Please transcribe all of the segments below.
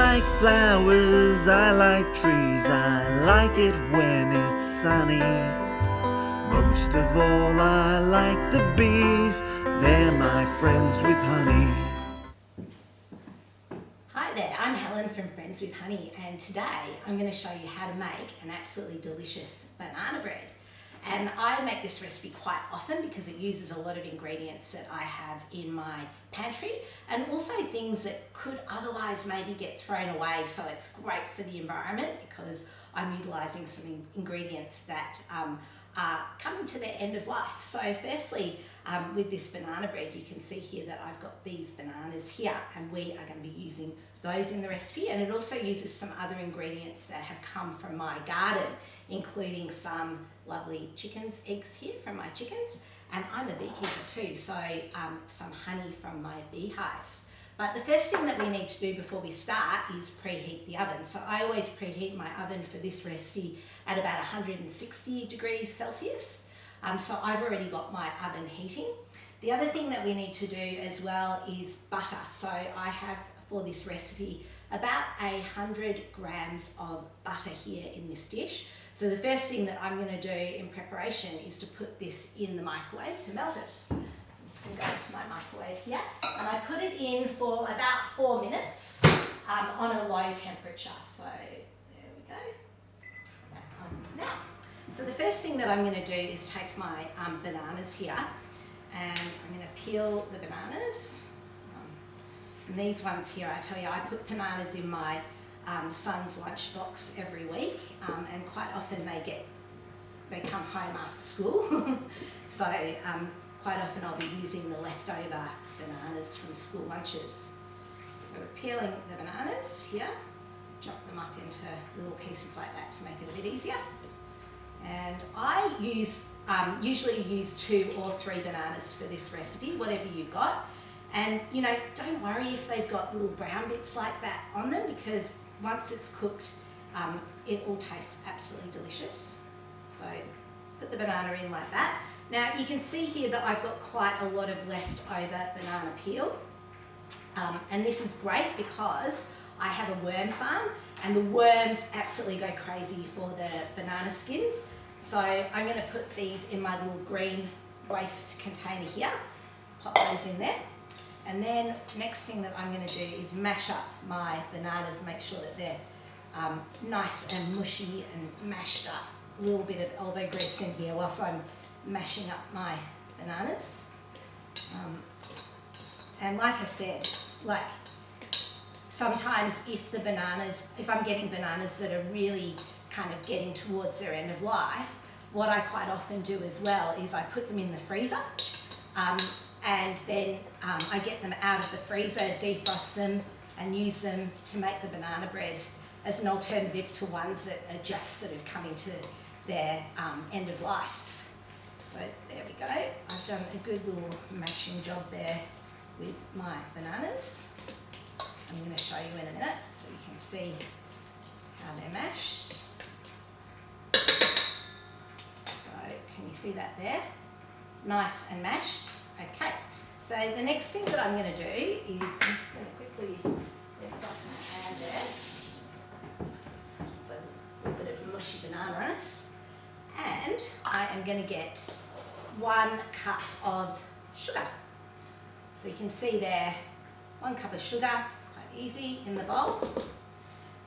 like flowers, I like trees, I like it when it's sunny. Most of all, I like the bees, they're my friends with honey. Hi there, I'm Helen from Friends with Honey, and today I'm going to show you how to make an absolutely delicious banana bread. And I make this recipe quite often because it uses a lot of ingredients that I have in my pantry, and also things that could otherwise maybe get thrown away, so it's great for the environment because I'm utilising some ingredients that are coming to their end of life. So firstly, with this banana bread, you can see here that I've got these bananas here, and we are going to be using those in the recipe, and it also uses some other ingredients that have come from my garden, including some lovely chickens' eggs here from my chickens, and I'm a beekeeper too, so some honey from my beehives. But the first thing that we need to do before we start is preheat the oven. So I always preheat my oven for this recipe at about 160 degrees Celsius. So I've already got my oven heating. The other thing that we need to do as well is butter. So I have, for this recipe, about 100 grams of butter here in this dish. So the first thing that I'm going to do in preparation is to put this in the microwave to melt it. So I'm just going to go to my microwave here, and I put it in for about 4 minutes on a low temperature. So there we go. That on now. So the first thing that I'm going to do is take my bananas here, and I'm going to peel the bananas. And these ones here, I tell you, I put bananas in my son's lunchbox every week, and quite often they come home after school. So quite often I'll be using the leftover bananas from school lunches. So we're peeling the bananas here, chop them up into little pieces like that to make it a bit easier. And I usually use 2 or 3 bananas for this recipe, whatever you've got. And you know, don't worry if they've got little brown bits like that on them, because once it's cooked, it will taste absolutely delicious. So put the banana in like that. Now you can see here that I've got quite a lot of leftover banana peel. And this is great because I have a worm farm, and the worms absolutely go crazy for the banana skins. So I'm going to put these in my little green waste container here, pop those in there. And then next thing that I'm going to do is mash up my bananas, make sure that they're nice and mushy and mashed up. A little bit of elbow grease in here whilst I'm mashing up my bananas. And like I said, like sometimes if I'm getting bananas that are really kind of getting towards their end of life, what I quite often do as well is I put them in the freezer. And then I get them out of the freezer, defrost them, and use them to make the banana bread as an alternative to ones that are just sort of coming to their end of life. So there we go. I've done a good little mashing job there with my bananas. I'm going to show you in a minute so you can see how they're mashed. So can you see that there? Nice and mashed. Okay, so the next thing that I'm going to do is, I'm just going to quickly rinse off my hand there. So a little bit of mushy banana on it. And I am going to get 1 cup of sugar. So you can see there, 1 cup of sugar, quite easy, in the bowl.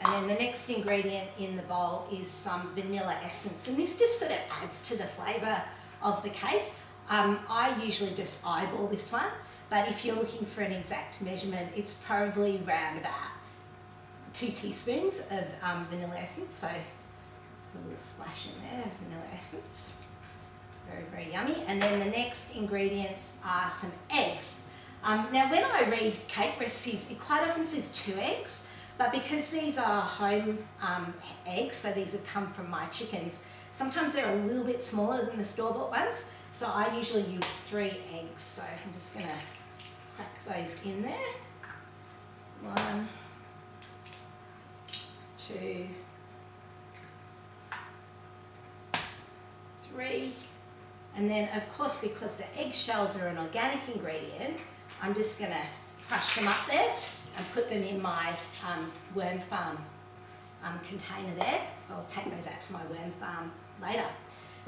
And then the next ingredient in the bowl is some vanilla essence. And this just sort of adds to the flavour of the cake. I usually just eyeball this one, but if you're looking for an exact measurement, it's probably around about 2 teaspoons of vanilla essence. So a little splash in there of vanilla essence. Very, very yummy. And then the next ingredients are some eggs. Now when I read cake recipes, it quite often says 2 eggs, but because these are home eggs, so these have come from my chickens, sometimes they're a little bit smaller than the store-bought ones. So I usually use 3 eggs. So I'm just going to crack those in there. 1, 2, 3. And then of course, because the eggshells are an organic ingredient, I'm just going to crush them up there and put them in my worm farm container there. So I'll take those out to my worm farm later.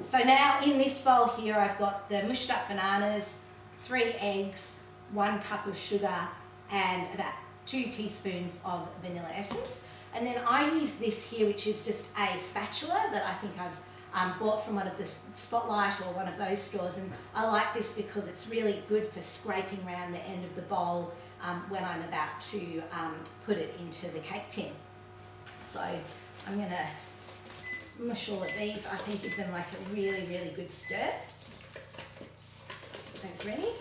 So now in this bowl here, I've got the mushed up bananas, 3 eggs, 1 cup of sugar, and about 2 teaspoons of vanilla essence. And then I use this here, which is just a spatula that I think I've bought from one of the Spotlight or one of those stores. And I like this because it's really good for scraping around the end of the bowl when I'm about to put it into the cake tin. So I'm going to mush all of these. I can give them like a really, really good stir. Thanks, Rennie.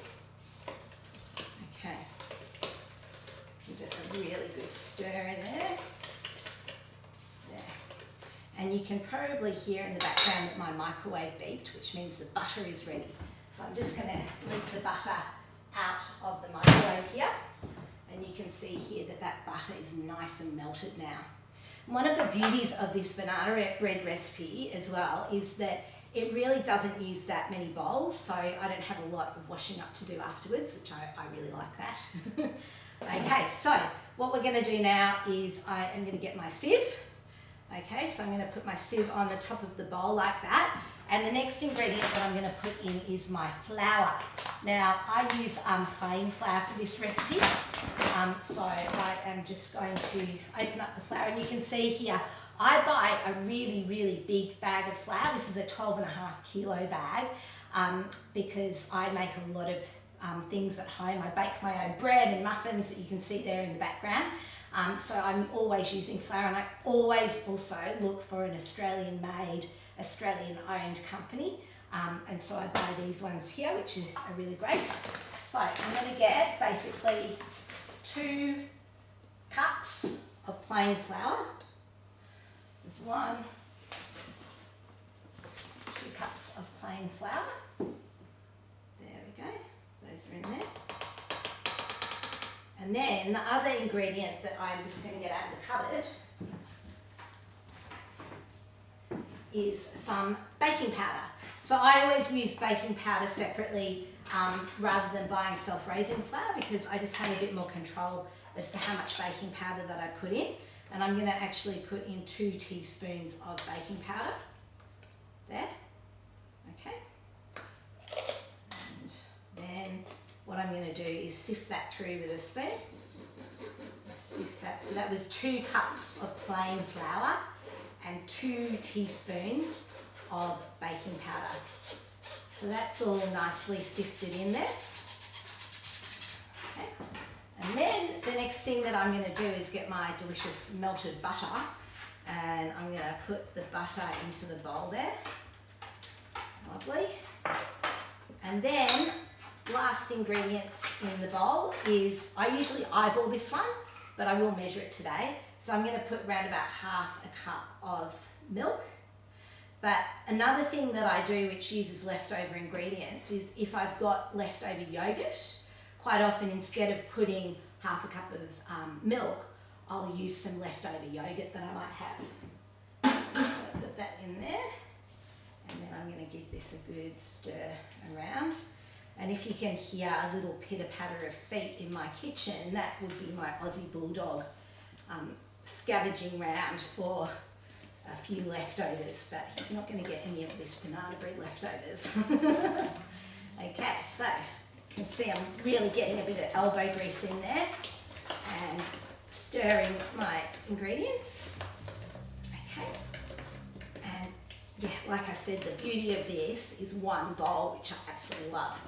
Okay. Give it a really good stir in there. There. And you can probably hear in the background that my microwave beeped, which means the butter is ready. So I'm just going to leave the butter out of the microwave here. And you can see here that that butter is nice and melted now. One of the beauties of this banana bread recipe as well is that it really doesn't use that many bowls, so I don't have a lot of washing up to do afterwards, which I really like that. Okay, so what we're going to do now is I am going to get my sieve. Okay, so I'm going to put my sieve on the top of the bowl like that. And the next ingredient that I'm going to put in is my flour. Now, I use plain flour for this recipe. So I am just going to open up the flour. And you can see here, I buy a really, really big bag of flour. This is a 12.5 kilo bag because I make a lot of things at home. I bake my own bread and muffins that you can see there in the background. So I'm always using flour, and I always also look for an Australian-made, Australian-owned company, and so I buy these ones here, which are really great. So I'm going to get basically 2 cups of plain flour. There's 1, 2 cups of plain flour. There we go. Those are in there. And then the other ingredient that I'm just going to get out of the cupboard is some baking powder. So I always use baking powder separately rather than buying self-raising flour, because I just have a bit more control as to how much baking powder that I put in. And I'm going to actually put in 2 teaspoons of baking powder. There. Okay. And then what I'm going to do is sift that through with a spoon. Sift that. So that was 2 cups of plain flour and 2 teaspoons of baking powder. So that's all nicely sifted in there. Okay. And then the next thing that I'm going to do is get my delicious melted butter, and I'm going to put the butter into the bowl there. Lovely. And then last ingredients in the bowl is, I usually eyeball this one, but I will measure it today. So I'm going to put around about half a cup of milk. But another thing that I do, which uses leftover ingredients, is if I've got leftover yogurt, quite often instead of putting half a cup of milk, I'll use some leftover yogurt that I might have. So I'll put that in there, and then I'm going to give this a good stir around. And if you can hear a little pitter-patter of feet in my kitchen, that would be my Aussie Bulldog scavenging round for a few leftovers, but he's not going to get any of this banana bread leftovers. Okay, so you can see I'm really getting a bit of elbow grease in there and stirring my ingredients. Okay, and yeah, like I said, the beauty of this is one bowl, which I absolutely love.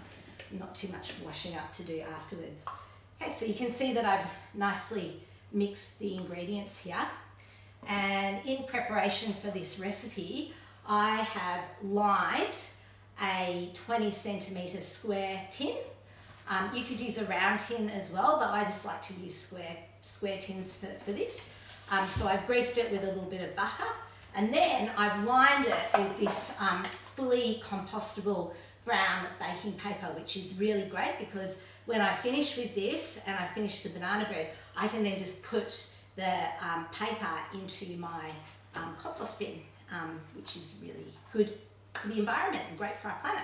Not too much washing up to do afterwards. Okay, so you can see that I've nicely mixed the ingredients here. And in preparation for this recipe, I have lined a 20 centimetre square tin. You could use a round tin as well, but I just like to use square tins for this. So I've greased it with a little bit of butter, and then I've lined it with this fully compostable brown baking paper, which is really great because when I finish with this and I finish the banana bread, I can then just put the paper into my compost bin, which is really good for the environment and great for our planet.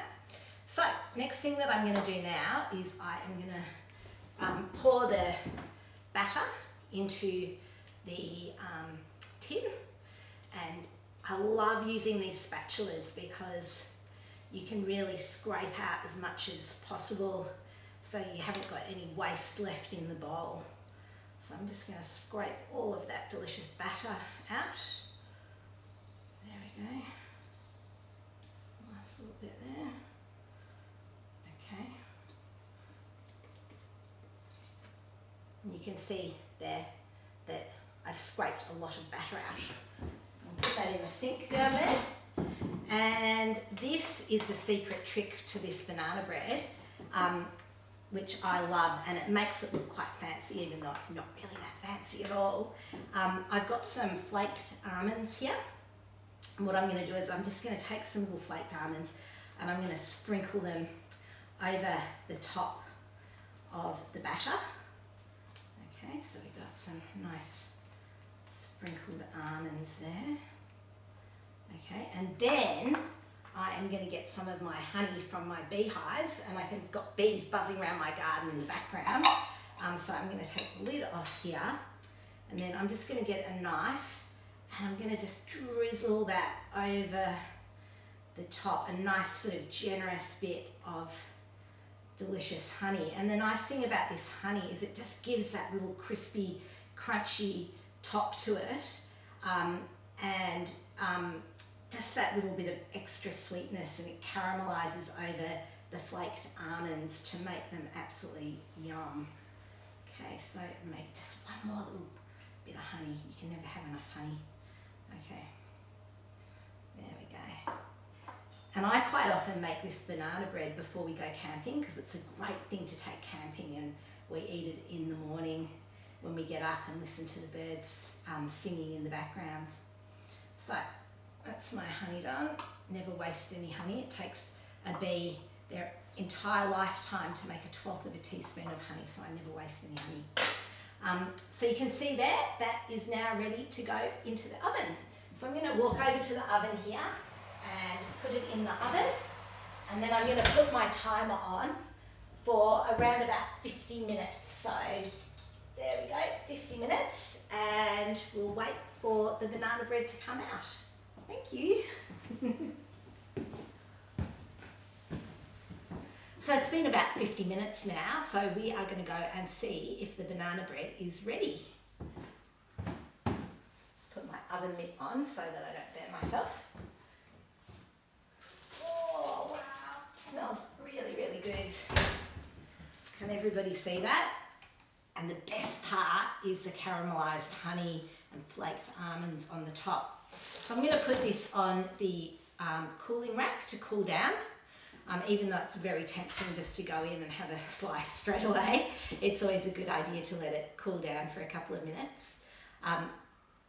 So next thing that I'm going to do now is I am going to pour the batter into the tin, and I love using these spatulas because you can really scrape out as much as possible so you haven't got any waste left in the bowl. So I'm just going to scrape all of that delicious batter out. There we go. Nice little bit there. Okay. And you can see there that I've scraped a lot of batter out. I'll put that in the sink down there. And this is the secret trick to this banana bread, which I love, and it makes it look quite fancy even though it's not really that fancy at all. I've got some flaked almonds here. And what I'm going to do is I'm just going to take some little flaked almonds and I'm going to sprinkle them over the top of the batter. Okay, so we've got some nice sprinkled almonds there. Okay, and then I am going to get some of my honey from my beehives, and I've got bees buzzing around my garden in the background. So I'm going to take the lid off here, and then I'm just going to get a knife and I'm going to just drizzle that over the top, a nice sort of generous bit of delicious honey. And the nice thing about this honey is it just gives that little crispy, crunchy top to it, and just that little bit of extra sweetness, and it caramelizes over the flaked almonds to make them absolutely yum. Okay, so maybe just one more little bit of honey. You can never have enough honey. Okay, there we go. And I quite often make this banana bread before we go camping because it's a great thing to take camping, and we eat it in the morning when we get up and listen to the birds singing in the backgrounds. So that's my honey done. Never waste any honey. It takes a bee their entire lifetime to make a 1/12 of a teaspoon of honey, so I never waste any honey. So you can see there, that is now ready to go into the oven. So I'm going to walk over to the oven here and put it in the oven, and then I'm going to put my timer on for around about 50 minutes. So there we go, 50 minutes, and we'll wait for the banana bread to come out. Thank you. So it's been about 50 minutes now, so we are going to go and see if the banana bread is ready. Just put my oven mitt on so that I don't burn myself. Oh wow, it smells really, really good. Can everybody see that? And the best part is the caramelized honey and flaked almonds on the top. So I'm going to put this on the cooling rack to cool down. Even though it's very tempting just to go in and have a slice straight away, it's always a good idea to let it cool down for a couple of minutes.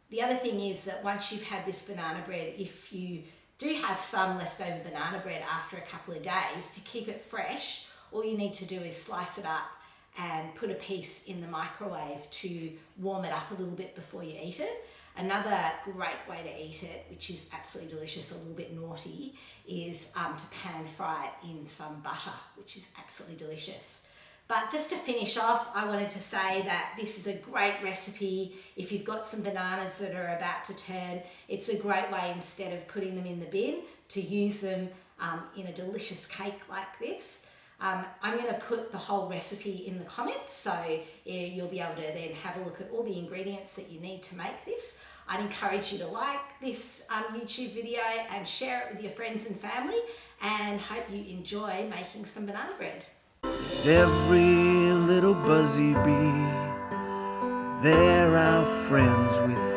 The other thing is that once you've had this banana bread, if you do have some leftover banana bread after a couple of days, to keep it fresh, all you need to do is slice it up and put a piece in the microwave to warm it up a little bit before you eat it. Another great way to eat it, which is absolutely delicious, a little bit naughty, is to pan fry it in some butter, which is absolutely delicious. But just to finish off, I wanted to say that this is a great recipe. If you've got some bananas that are about to turn, it's a great way, instead of putting them in the bin, to use them in a delicious cake like this. I'm going to put the whole recipe in the comments, so you'll be able to then have a look at all the ingredients that you need to make this. I'd encourage you to like this YouTube video and share it with your friends and family, and hope you enjoy making some banana bread. It's every little buzzy bee, they're our friends with